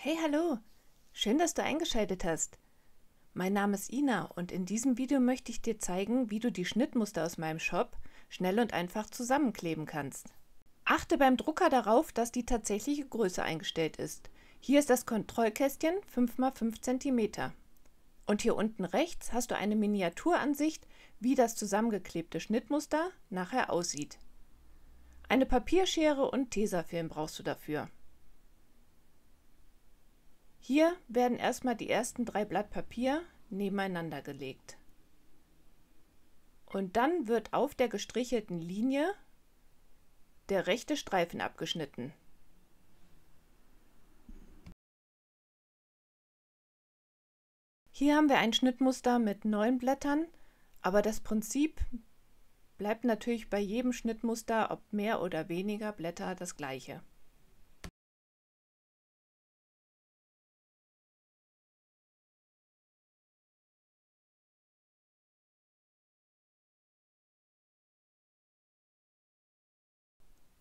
Hey, hallo! Schön, dass du eingeschaltet hast. Mein Name ist Ina und in diesem Video möchte ich dir zeigen, wie du die Schnittmuster aus meinem Shop schnell und einfach zusammenkleben kannst. Achte beim Drucker darauf, dass die tatsächliche Größe eingestellt ist. Hier ist das Kontrollkästchen 5×5 cm. Und hier unten rechts hast du eine Miniaturansicht, wie das zusammengeklebte Schnittmuster nachher aussieht. Eine Papierschere und Tesafilm brauchst du dafür. Hier werden erstmal die ersten 3 Blatt Papier nebeneinander gelegt. Und dann wird auf der gestrichelten Linie der rechte Streifen abgeschnitten. Hier haben wir ein Schnittmuster mit 9 Blättern, aber das Prinzip bleibt natürlich bei jedem Schnittmuster, ob mehr oder weniger Blätter, das gleiche.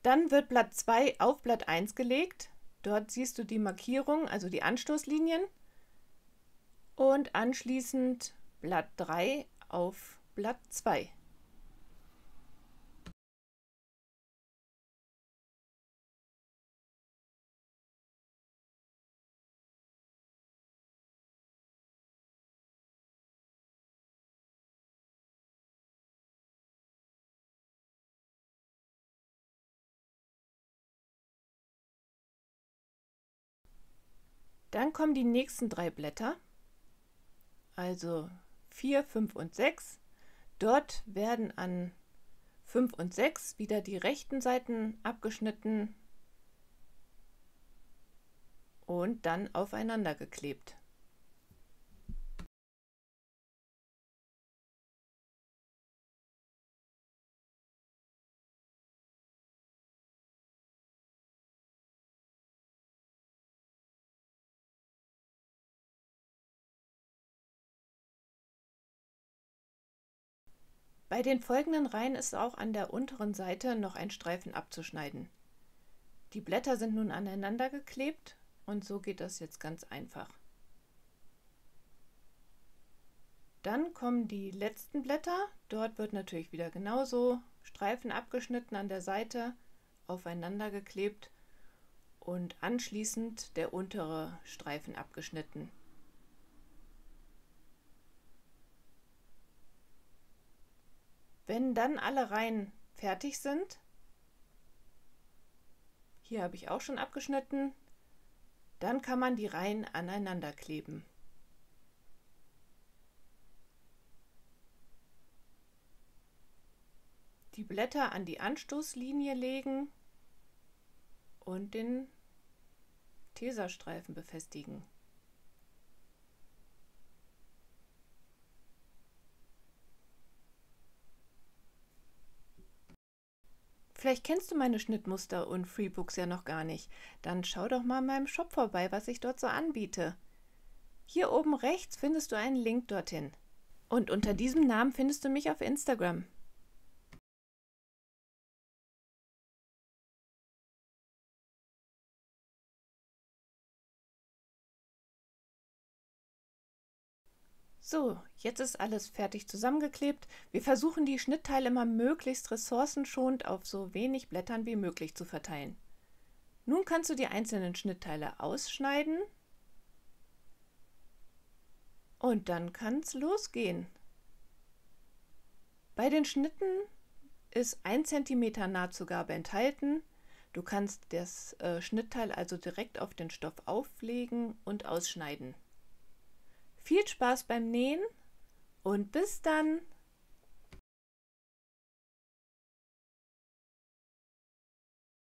Dann wird Blatt 2 auf Blatt 1 gelegt. Dort siehst du die Markierung, also die Anstoßlinien. Und anschließend Blatt 3 auf Blatt 2. Dann kommen die nächsten 3 Blätter, also 4, 5 und 6. Dort werden an 5 und 6 wieder die rechten Seiten abgeschnitten und dann aufeinander geklebt. Bei den folgenden Reihen ist auch an der unteren Seite noch ein Streifen abzuschneiden. Die Blätter sind nun aneinander geklebt und so geht das jetzt ganz einfach. Dann kommen die letzten Blätter, dort wird natürlich wieder genauso Streifen abgeschnitten an der Seite, aufeinander geklebt und anschließend der untere Streifen abgeschnitten. Wenn dann alle Reihen fertig sind, hier habe ich auch schon abgeschnitten, dann kann man die Reihen aneinander kleben. Die Blätter an die Anstoßlinie legen und den Tesastreifen befestigen. Vielleicht kennst du meine Schnittmuster und Freebooks ja noch gar nicht. Dann schau doch mal in meinem Shop vorbei, was ich dort so anbiete. Hier oben rechts findest du einen Link dorthin. Und unter diesem Namen findest du mich auf Instagram. So, jetzt ist alles fertig zusammengeklebt. Wir versuchen die Schnittteile immer möglichst ressourcenschonend auf so wenig Blättern wie möglich zu verteilen. Nun kannst du die einzelnen Schnittteile ausschneiden und dann kann es losgehen. Bei den Schnitten ist 1 cm Nahtzugabe enthalten. Du kannst das Schnittteil also direkt auf den Stoff auflegen und ausschneiden. Viel Spaß beim Nähen und bis dann!